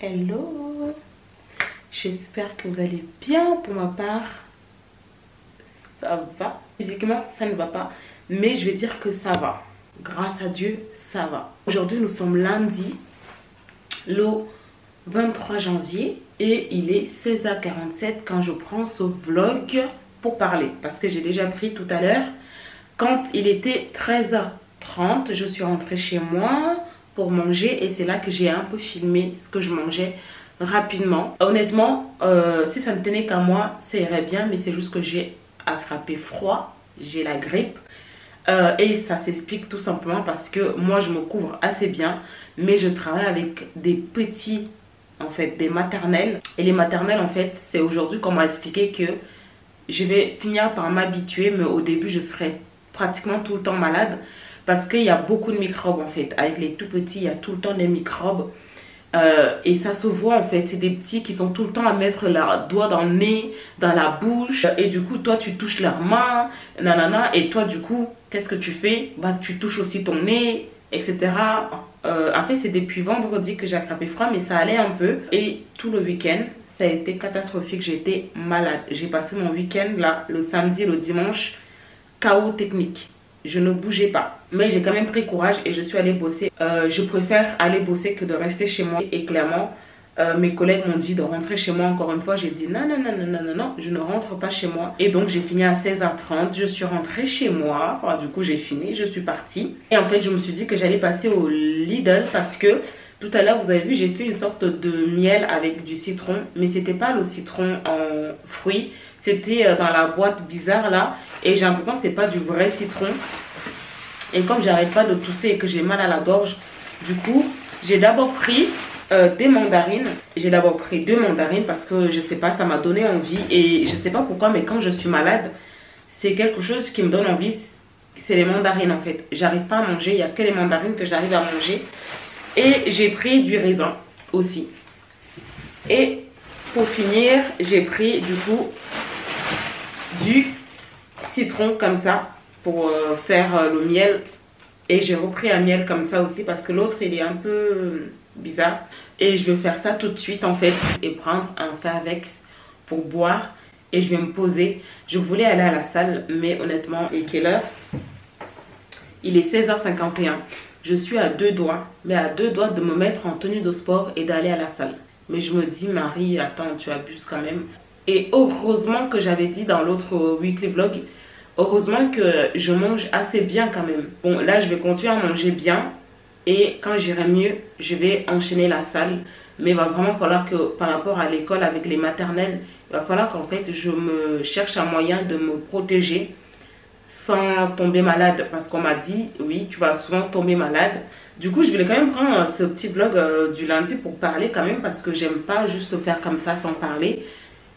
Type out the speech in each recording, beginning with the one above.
Hello, j'espère que vous allez bien. Pour ma part, ça va. Physiquement, ça ne va pas, mais je vais dire que ça va. Grâce à Dieu, ça va. Aujourd'hui, nous sommes lundi, le 23 janvier, et il est 16h47 quand je prends ce vlog pour parler. Parce que j'ai déjà pris tout à l'heure, quand il était 13h30, je suis rentrée chez moi pour manger et c'est là que j'ai un peu filmé ce que je mangeais rapidement. Honnêtement, si ça ne tenait qu'à moi, ça irait bien, mais c'est juste que j'ai attrapé froid, j'ai la grippe. Et ça s'explique tout simplement parce que moi je me couvre assez bien, mais je travaille avec des petits, en fait, des maternelles. Et les maternelles, en fait, c'est aujourd'hui qu'on m'a expliqué que je vais finir par m'habituer, mais au début je serai pratiquement tout le temps malade. Parce qu'il y a beaucoup de microbes en fait. Avec les tout petits, il y a tout le temps des microbes. Et ça se voit en fait. C'est des petits qui sont tout le temps à mettre leurs doigts dans le nez, dans la bouche. Et du coup, toi, tu touches leurs mains, nanana. Et toi, du coup, qu'est-ce que tu fais? Bah, tu touches aussi ton nez, etc. En fait, c'est depuis vendredi que j'ai attrapé froid, mais ça allait un peu. Et tout le week-end, ça a été catastrophique. J'étais malade. J'ai passé mon week-end là, le samedi, le dimanche, chaos technique. Je ne bougeais pas. Mais j'ai quand même pris courage et je suis allée bosser. Je préfère aller bosser que de rester chez moi. Et clairement, mes collègues m'ont dit de rentrer chez moi encore une fois. J'ai dit non, non, non, non, non, non, non, je ne rentre pas chez moi. Et donc, j'ai fini à 16h30. Je suis rentrée chez moi. Enfin, du coup, j'ai fini. Je suis partie. Et en fait, je me suis dit que j'allais passer au Lidl parce que tout à l'heure, vous avez vu, j'ai fait une sorte de miel avec du citron. Mais c'était pas le citron en fruits. C'était dans la boîte bizarre là. Et j'ai l'impression que c'est pas du vrai citron. Et comme j'arrête pas de tousser et que j'ai mal à la gorge, du coup, j'ai d'abord pris des mandarines. J'ai d'abord pris 2 mandarines parce que je sais pas, ça m'a donné envie. Et je sais pas pourquoi, mais quand je suis malade, c'est quelque chose qui me donne envie. C'est les mandarines en fait. J'arrive pas à manger, il n'y a que les mandarines que j'arrive à manger. Et j'ai pris du raisin aussi. Et pour finir, j'ai pris du coup du citron comme ça pour faire le miel. Et j'ai repris un miel comme ça aussi parce que l'autre il est un peu bizarre. Et je vais faire ça tout de suite en fait et prendre un Fairvex pour boire. Et je vais me poser. Je voulais aller à la salle mais honnêtement, et quelle heure? Il est 16h51. Je suis à 2 doigts, mais à 2 doigts de me mettre en tenue de sport et d'aller à la salle. Mais je me dis, Marie, attends, tu abuses quand même. Et heureusement que j'avais dit dans l'autre weekly vlog, heureusement que je mange assez bien quand même. Bon, là, je vais continuer à manger bien. Et quand j'irai mieux, je vais enchaîner la salle. Mais il va vraiment falloir que, par rapport à l'école avec les maternelles, il va falloir qu'en fait, je me cherche un moyen de me protéger sans tomber malade. Parce qu'on m'a dit, oui, tu vas souvent tomber malade. Du coup, je voulais quand même prendre ce petit vlog du lundi pour parler quand même. Parce que j'aime pas juste faire comme ça sans parler.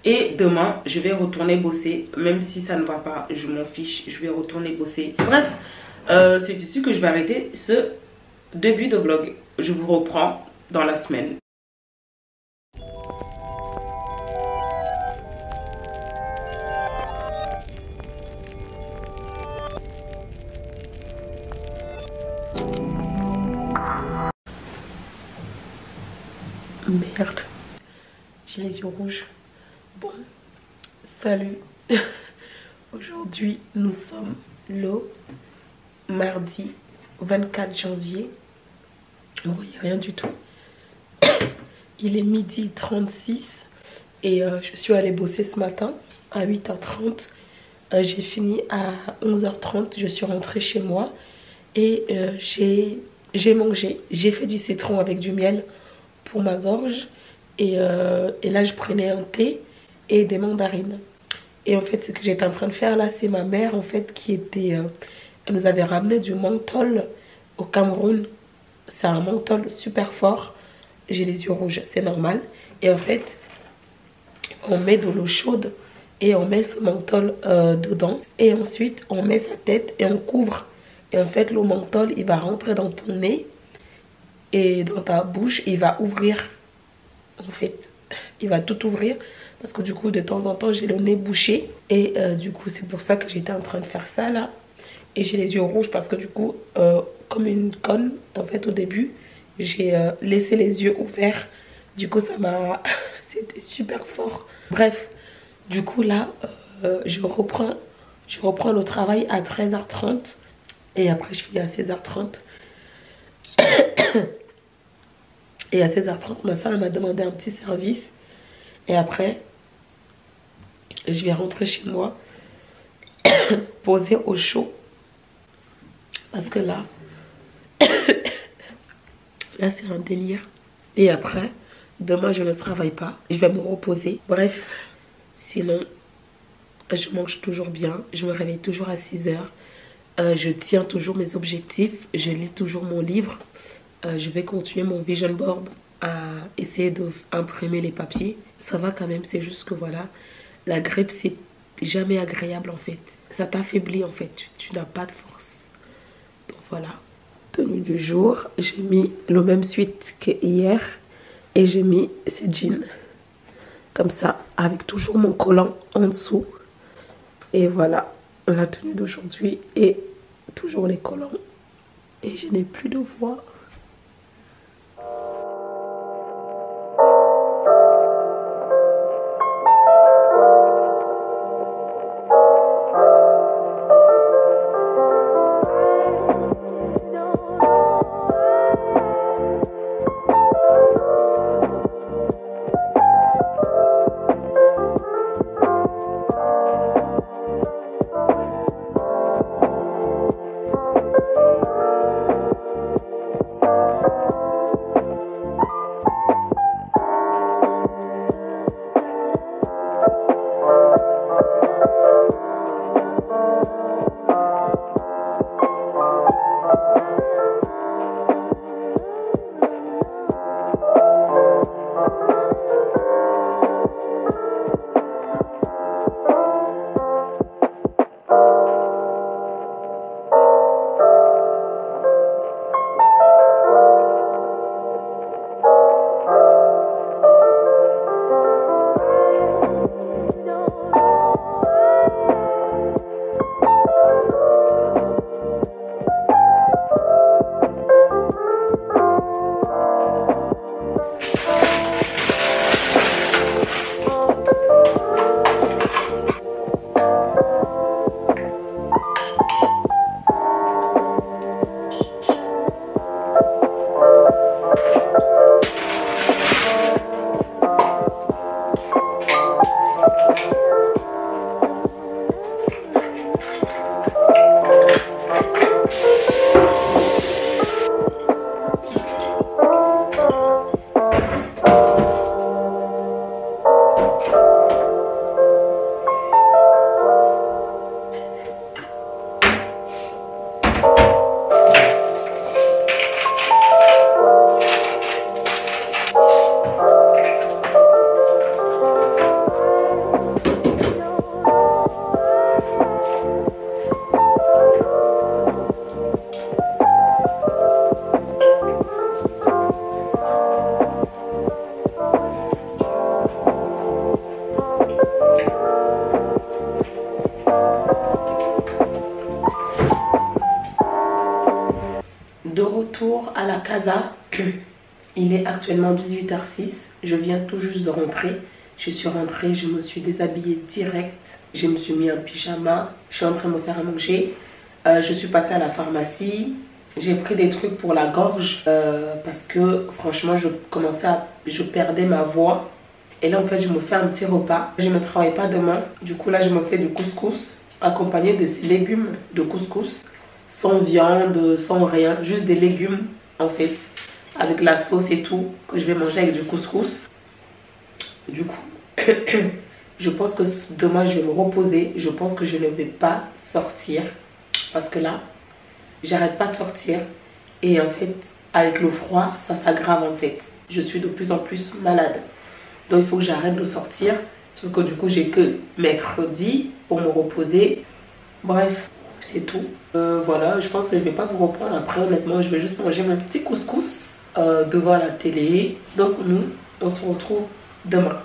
Et demain, je vais retourner bosser. Même si ça ne va pas, je m'en fiche. Je vais retourner bosser. Bref, c'est ici que je vais arrêter ce début de vlog. Je vous reprends dans la semaine. Merde, j'ai les yeux rouges. Bon, salut. Aujourd'hui, nous sommes le mardi 24 janvier. Vous ne voyez rien du tout. Il est midi 36 et je suis allée bosser ce matin à 8h30. J'ai fini à 11h30. Je suis rentrée chez moi et j'ai mangé. J'ai fait du citron avec du miel pour ma gorge. Et là, je prenais un thé et des mandarines. Et en fait, ce que j'étais en train de faire là, c'est ma mère en fait qui était... elle nous avait ramené du menthol au Cameroun. C'est un menthol super fort. J'ai les yeux rouges, c'est normal. Et en fait, on met de l'eau chaude et on met ce menthol dedans. Et ensuite, on met sa tête et on couvre. Et en fait, le menthol, il va rentrer dans ton nez et dans ta bouche. Il va ouvrir. En fait, il va tout ouvrir. Parce que du coup, de temps en temps, j'ai le nez bouché. Et du coup, c'est pour ça que j'étais en train de faire ça là. Et j'ai les yeux rouges parce que du coup, comme une conne, en fait, au début, j'ai laissé les yeux ouverts Du coup, ça m'a... C'était super fort. Bref, du coup, là, je reprends le travail à 13h30. Et après, je finis à 16h30. Et à 16h30, ma soeur m'a demandé un petit service. Et après, je vais rentrer chez moi, poser au chaud. Parce que là c'est un délire. Et après, demain, je ne travaille pas. Je vais me reposer. Bref, sinon, je mange toujours bien. Je me réveille toujours à 6h. Je tiens toujours mes objectifs. Je lis toujours mon livre. Je vais continuer mon vision board à essayer d'imprimer les papiers. Ça va quand même, c'est juste que voilà, la grippe, c'est jamais agréable en fait. Ça t'affaiblit en fait, tu n'as pas de force. Donc voilà. Tenue du jour, j'ai mis le même suite que hier et j'ai mis ce jean. Comme ça, avec toujours mon collant en dessous. Et voilà, la tenue d'aujourd'hui et toujours les collants. Et je n'ai plus de voix. De retour à la casa, il est actuellement 18h06, je viens tout juste de rentrer. Je suis rentrée, je me suis déshabillée direct, je me suis mis un pyjama, je suis en train de me faire à manger. Je suis passée à la pharmacie, j'ai pris des trucs pour la gorge parce que franchement je perdais ma voix. Et là en fait je me fais un petit repas, je ne travaille pas demain, du coup là je me fais du couscous accompagné de ces légumes de couscous. Sans viande, sans rien, juste des légumes en fait, avec la sauce et tout, que je vais manger avec du couscous. Du coup, je pense que demain je vais me reposer, je pense que je ne vais pas sortir, parce que là, j'arrête pas de sortir, et en fait, avec le froid, ça s'aggrave en fait. Je suis de plus en plus malade, donc il faut que j'arrête de sortir, sauf que du coup j'ai que mercredi pour me reposer. Bref. C'est tout. Voilà, je pense que je vais pas vous reprendre après. Honnêtement, je vais juste manger mon petit couscous devant la télé. Donc nous, on se retrouve demain.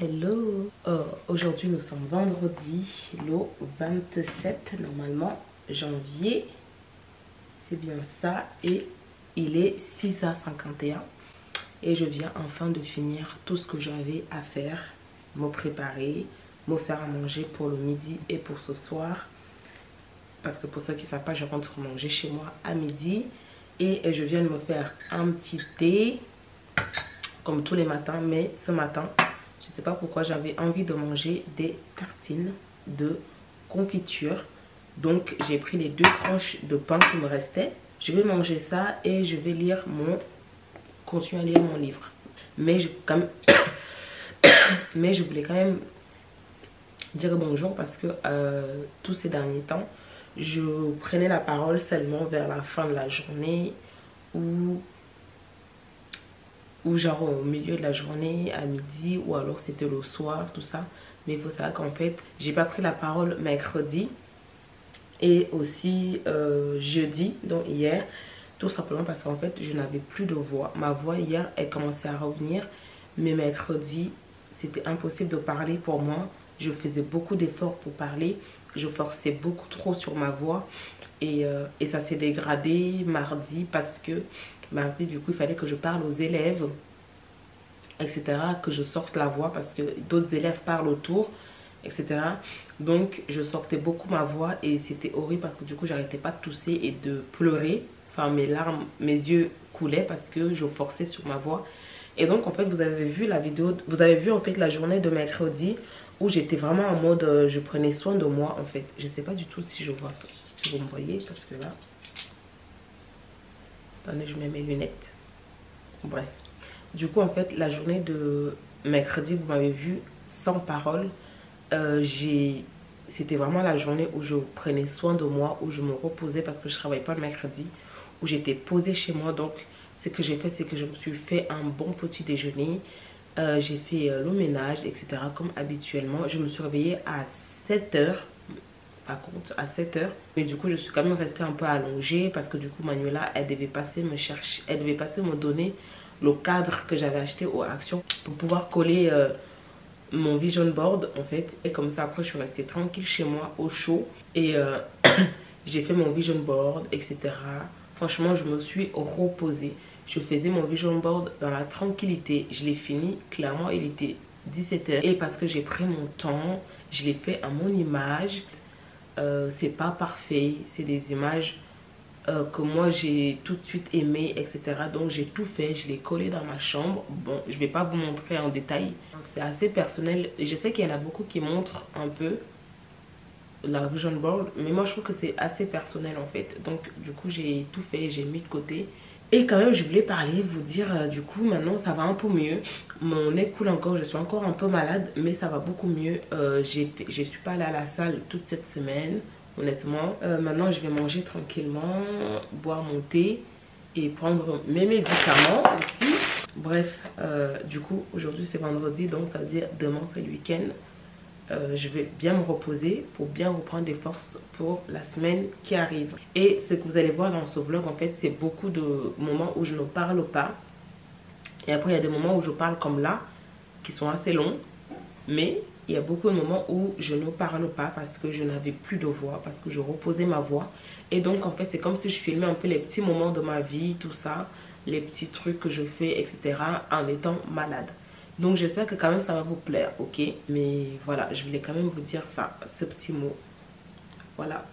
Hello. Aujourd'hui nous sommes vendredi, le 27 normalement janvier. C'est bien ça. Et il est 6h51. Et je viens enfin de finir tout ce que j'avais à faire. Me préparer, me faire à manger pour le midi et pour ce soir. Parce que pour ceux qui ne savent pas, je rentre manger chez moi à midi. Et je viens de me faire un petit thé. Comme tous les matins. Mais ce matin, je ne sais pas pourquoi j'avais envie de manger des tartines de confiture. Donc j'ai pris les 2 tranches de pain qui me restaient. Je vais manger ça et je vais continuer à lire mon livre. Mais je voulais quand même dire bonjour parce que tous ces derniers temps, je prenais la parole seulement vers la fin de la journée ou genre au milieu de la journée, à midi, ou alors c'était le soir, tout ça. Mais il faut savoir qu'en fait, j'ai pas pris la parole mercredi et aussi jeudi, donc hier, tout simplement parce qu'en fait, je n'avais plus de voix. Ma voix hier, elle commençait à revenir, mais mercredi, c'était impossible de parler pour moi. Je faisais beaucoup d'efforts pour parler, je forçais beaucoup trop sur ma voix et ça s'est dégradé mardi parce que mardi, du coup, il fallait que je parle aux élèves, etc. Que je sorte la voix parce que d'autres élèves parlent autour, etc. Donc, je sortais beaucoup ma voix et c'était horrible parce que du coup, j'arrêtais pas de tousser et de pleurer. Enfin, mes larmes, mes yeux coulaient parce que je forçais sur ma voix. Et donc, en fait, vous avez vu la vidéo, vous avez vu en fait la journée de mercredi où j'étais vraiment en mode, je prenais soin de moi en fait. Je sais pas du tout si je vois, si vous me voyez parce que là... Attendez, je mets mes lunettes. Bref. Du coup, en fait, la journée de mercredi, vous m'avez vu sans parole. C'était vraiment la journée où je prenais soin de moi, où je me reposais parce que je ne travaillais pas le mercredi, où j'étais posée chez moi. Donc, ce que j'ai fait, c'est que je me suis fait un bon petit déjeuner. J'ai fait le ménage, etc. comme habituellement. Je me suis réveillée à 7h. Par contre à 7h, mais du coup je suis quand même restée un peu allongée parce que du coup Manuela elle devait passer me chercher, elle devait passer me donner le cadre que j'avais acheté au Action pour pouvoir coller mon vision board en fait. Et comme ça après je suis restée tranquille chez moi au chaud et j'ai fait mon vision board, etc. Franchement je me suis reposée, je faisais mon vision board dans la tranquillité. Je l'ai fini, clairement il était 17h et parce que j'ai pris mon temps, je l'ai fait à mon image. C'est pas parfait, c'est des images que moi j'ai tout de suite aimé, etc. Donc j'ai tout fait, je l'ai collé dans ma chambre. Bon, je vais pas vous montrer en détail, c'est assez personnel. Je sais qu'il y en a beaucoup qui montrent un peu la vision board, mais moi je trouve que c'est assez personnel en fait. Donc du coup j'ai tout fait, j'ai mis de côté. Et quand même je voulais parler, vous dire du coup maintenant ça va un peu mieux. Mon nez coule encore, je suis encore un peu malade, mais ça va beaucoup mieux. Je suis pas allée à la salle toute cette semaine, honnêtement. Maintenant je vais manger tranquillement, boire mon thé et prendre mes médicaments aussi. Bref, du coup aujourd'hui c'est vendredi, donc ça veut dire demain c'est le week-end. Je vais bien me reposer pour bien reprendre des forces pour la semaine qui arrive. Et ce que vous allez voir dans ce vlog en fait c'est beaucoup de moments où je ne parle pas. Et après il y a des moments où je parle comme là qui sont assez longs. Mais il y a beaucoup de moments où je ne parle pas parce que je n'avais plus de voix, parce que je reposais ma voix. Et donc en fait c'est comme si je filmais un peu les petits moments de ma vie, tout ça, les petits trucs que je fais, etc. en étant malade. Donc j'espère que quand même ça va vous plaire, ok? Mais voilà, je voulais quand même vous dire ça, ce petit mot. Voilà.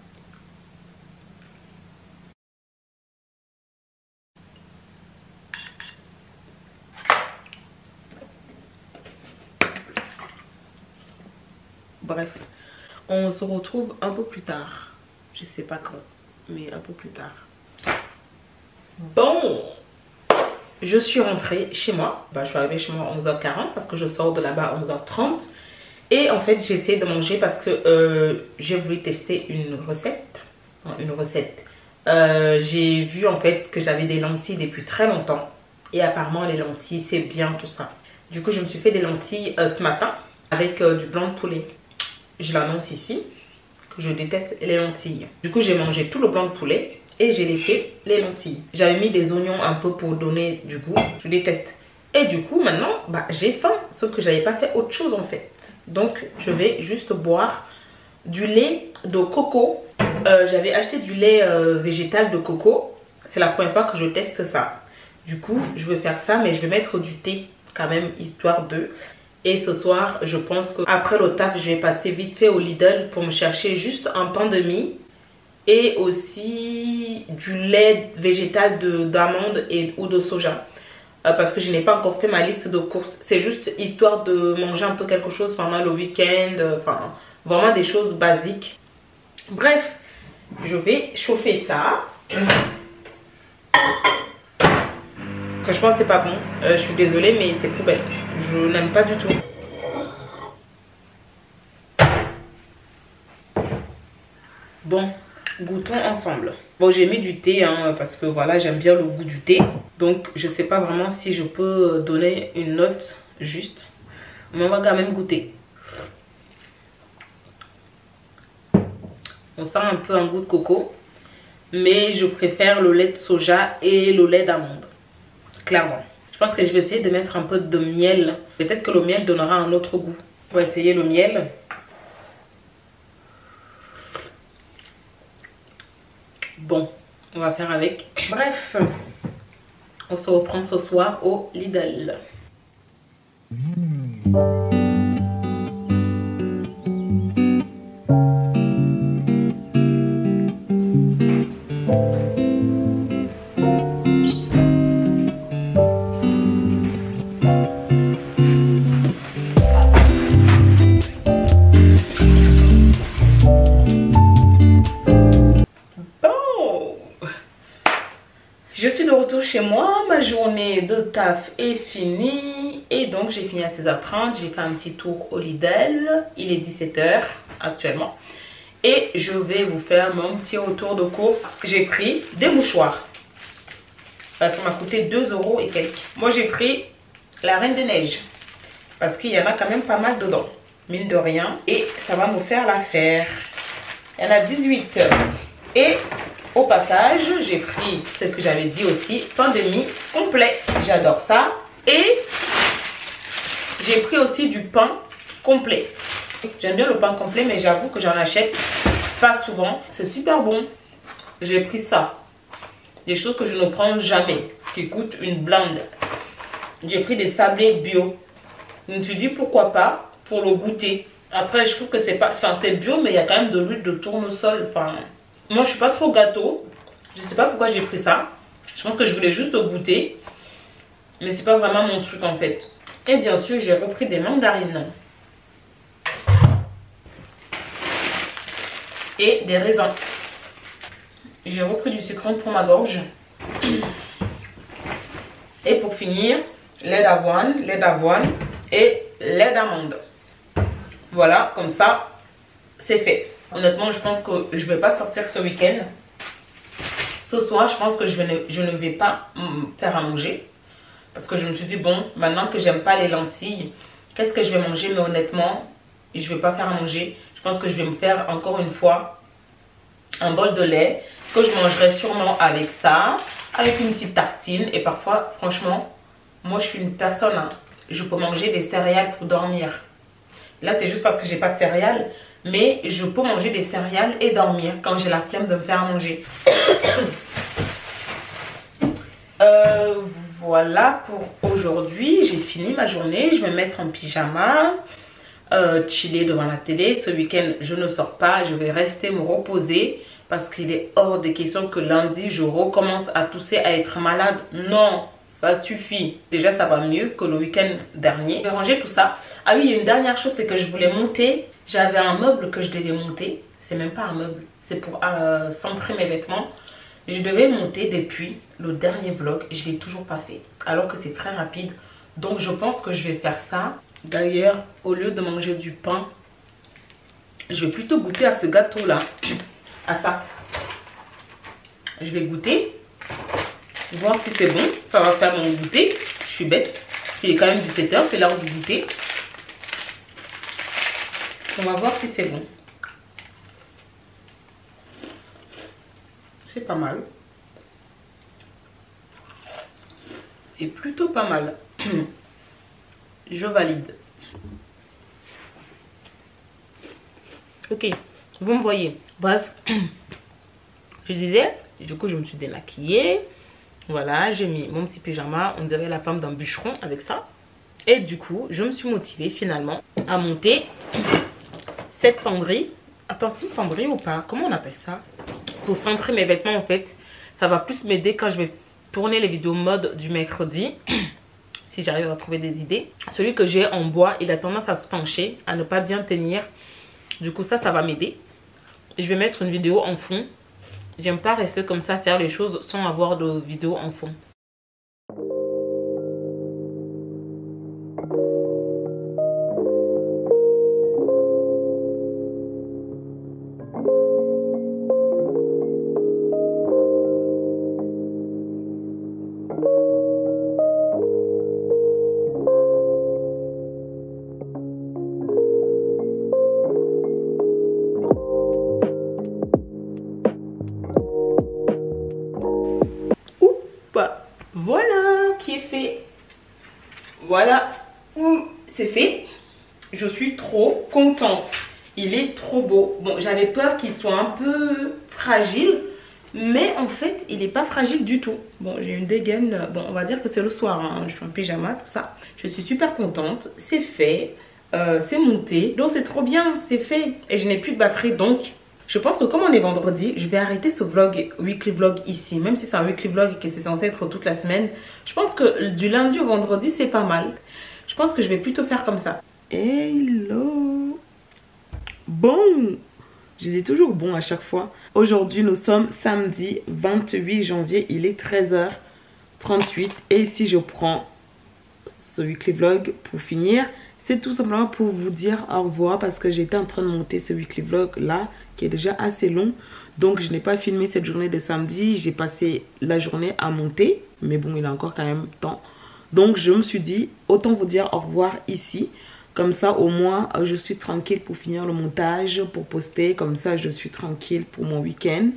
Bref, on se retrouve un peu plus tard. Je sais pas quand, mais un peu plus tard. Bon! Je suis rentrée chez moi. Je suis arrivée chez moi à 11h40 parce que je sors de là-bas à 11h30. Et en fait, j'ai essayé de manger parce que j'ai voulu tester une recette. J'ai vu en fait que j'avais des lentilles depuis très longtemps. Et apparemment, les lentilles, c'est bien tout ça. Du coup, je me suis fait des lentilles ce matin avec du blanc de poulet. Je l'annonce ici que je déteste les lentilles. Du coup, j'ai mangé tout le blanc de poulet. Et j'ai laissé les lentilles. J'avais mis des oignons un peu pour donner du goût. Je déteste. Et du coup, maintenant, bah, j'ai faim. Sauf que j'avais pas fait autre chose en fait. Donc, je vais juste boire du lait de coco. J'avais acheté du lait végétal de coco. C'est la première fois que je teste ça. Du coup, je vais faire ça, mais je vais mettre du thé quand même, histoire de... Et ce soir, je pense qu'après le taf, je vais passer vite fait au Lidl pour me chercher juste un pain de mie. Et aussi du lait végétal d'amande ou de soja. Parce que je n'ai pas encore fait ma liste de courses. C'est juste histoire de manger un peu quelque chose pendant le week-end. Enfin, vraiment des choses basiques. Bref, je vais chauffer ça. Franchement, c'est pas bon. Je suis désolée, mais c'est poubelle. Je n'aime pas du tout. Bon, goûtons ensemble. Bon, j'ai mis du thé hein, parce que voilà, j'aime bien le goût du thé. Donc, je sais pas vraiment si je peux donner une note juste. Mais on va quand même goûter. On sent un peu un goût de coco. Mais je préfère le lait de soja et le lait d'amande. Clairement. Je pense que je vais essayer de mettre un peu de miel. Peut-être que le miel donnera un autre goût. On va essayer le miel. Bon, on va faire avec. Bref, on se reprend ce soir au Lidl. Je suis de retour chez moi, ma journée de taf est finie et donc j'ai fini à 16h30, j'ai fait un petit tour au Lidl, il est 17h actuellement et je vais vous faire mon petit retour de course. J'ai pris des mouchoirs, ça m'a coûté 2 € et quelques. Moi j'ai pris la Reine des Neiges parce qu'il y en a quand même pas mal dedans, mine de rien, et ça va me faire l'affaire. Il y en a 18 et... Au passage, j'ai pris ce que j'avais dit aussi, pain de mie complet. J'adore ça. Et j'ai pris aussi du pain complet. J'aime bien le pain complet, mais j'avoue que j'en achète pas souvent. C'est super bon. J'ai pris ça. Des choses que je ne prends jamais, qui coûtent une blinde. J'ai pris des sablés bio. Je me suis dit pourquoi pas pour le goûter. Après, je trouve que c'est pas... Enfin, c'est bio, mais il y a quand même de l'huile de tournesol. Enfin... Moi, je suis pas trop gâteau. Je sais pas pourquoi j'ai pris ça. Je pense que je voulais juste goûter. Mais c'est pas vraiment mon truc en fait. Et bien sûr, j'ai repris des mandarines. Et des raisins. J'ai repris du citron pour ma gorge. Et pour finir, lait d'avoine et lait d'amande. Voilà, comme ça, c'est fait. Honnêtement, je pense que je ne vais pas sortir ce week-end. Ce soir, je pense que je ne vais pas faire à manger. Parce que je me suis dit, bon, maintenant que j'aime pas les lentilles, qu'est-ce que je vais manger? Mais honnêtement, je ne vais pas faire à manger. Je pense que je vais me faire encore une fois un bol de lait que je mangerai sûrement avec ça, avec une petite tartine. Et parfois, franchement, moi je suis une personne, hein, je peux manger des céréales pour dormir. Là, c'est juste parce que j'ai pas de céréales. Mais je peux manger des céréales et dormir quand j'ai la flemme de me faire à manger. Voilà pour aujourd'hui. J'ai fini ma journée. Je vais me mettre en pyjama. Chiller devant la télé. Ce week-end, je ne sors pas. Je vais rester me reposer. Parce qu'il est hors de question que lundi, je recommence à tousser, à être malade. Non, ça suffit. Déjà, ça va mieux que le week-end dernier. Je vais ranger tout ça. Ah oui, il y a une dernière chose, c'est que je voulais monter. J'avais un meuble que je devais monter. C'est même pas un meuble. C'est pour centrer mes vêtements. Je devais monter depuis le dernier vlog. Je ne l'ai toujours pas fait. Alors que c'est très rapide. Donc, je pense que je vais faire ça. D'ailleurs, au lieu de manger du pain, je vais plutôt goûter à ce gâteau-là. À ça. Je vais goûter. Voir si c'est bon. Ça va faire mon goûter. Je suis bête. Il est quand même 17h. C'est l'heure du goûter. On va voir si c'est bon. C'est pas mal. C'est plutôt pas mal. Je valide. Ok, vous me voyez. Bref, je disais, du coup je me suis démaquillée. Voilà, j'ai mis mon petit pyjama. On dirait la femme d'un bûcheron avec ça. Et du coup, je me suis motivée finalement à monter cette penderie. Attends, c'est une penderie ou pas? Comment on appelle ça? Pour centrer mes vêtements en fait. Ça va plus m'aider quand je vais tourner les vidéos mode du mercredi. Si j'arrive à trouver des idées. Celui que j'ai en bois, il a tendance à se pencher, à ne pas bien tenir. Du coup, ça va m'aider. Je vais mettre une vidéo en fond. J'aime pas rester comme ça, faire les choses sans avoir de vidéo en fond. Voilà qui est fait. Voilà, c'est fait. Je suis trop contente. Il est trop beau. Bon, j'avais peur qu'il soit un peu fragile, mais en fait, il n'est pas fragile du tout. Bon, j'ai une dégaine. Bon, on va dire que c'est le soir, hein. Je suis en pyjama, tout ça. Je suis super contente. C'est fait. C'est monté. Donc, c'est trop bien. C'est fait. Et je n'ai plus de batterie, donc... Je pense que comme on est vendredi, je vais arrêter ce vlog, weekly vlog ici. Même si c'est un weekly vlog et que c'est censé être toute la semaine. Je pense que du lundi au vendredi, c'est pas mal. Je pense que je vais plutôt faire comme ça. Hello. Bon. Je dis toujours bon à chaque fois. Aujourd'hui, nous sommes samedi 28 janvier. Il est 13h38. Et si je prends ce weekly vlog pour finir... C'est tout simplement pour vous dire au revoir parce que j'étais en train de monter ce weekly vlog là qui est déjà assez long. Donc je n'ai pas filmé cette journée de samedi. J'ai passé la journée à monter. Mais bon, il a encore quand même temps. Donc je me suis dit, autant vous dire au revoir ici. Comme ça au moins je suis tranquille pour finir le montage, pour poster. Comme ça je suis tranquille pour mon week-end.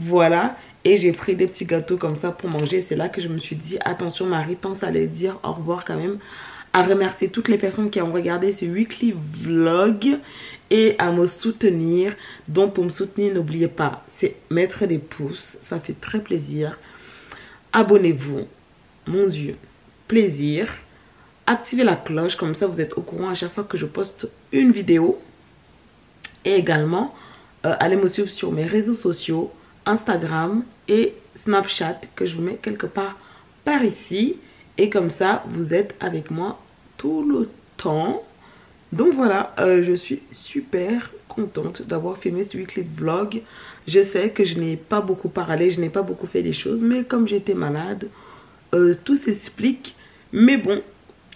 Voilà. Et j'ai pris des petits gâteaux comme ça pour manger. C'est là que je me suis dit, attention Marie, pense à les dire au revoir quand même. À remercier toutes les personnes qui ont regardé ce weekly vlog et à me soutenir. Donc pour me soutenir, n'oubliez pas, c'est mettre des pouces, ça fait très plaisir. Abonnez-vous, mon Dieu, plaisir. Activez la cloche, comme ça vous êtes au courant à chaque fois que je poste une vidéo. Et également, allez me suivre sur mes réseaux sociaux, Instagram et Snapchat, que je vous mets quelque part par ici. Et comme ça, vous êtes avec moi tout le temps. Donc voilà, je suis super contente d'avoir filmé ce weekly vlog. Je sais que je n'ai pas beaucoup parlé, je n'ai pas beaucoup fait des choses. Mais comme j'étais malade, tout s'explique. Mais bon,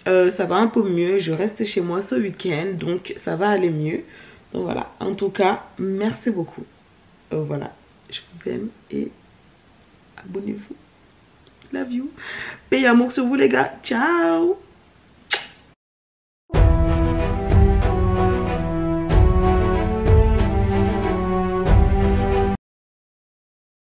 ça va un peu mieux. Je reste chez moi ce week-end, donc ça va aller mieux. Donc voilà, en tout cas, merci beaucoup. Voilà, je vous aime et abonnez-vous. Love you. Paix et amour sur vous les gars. Ciao.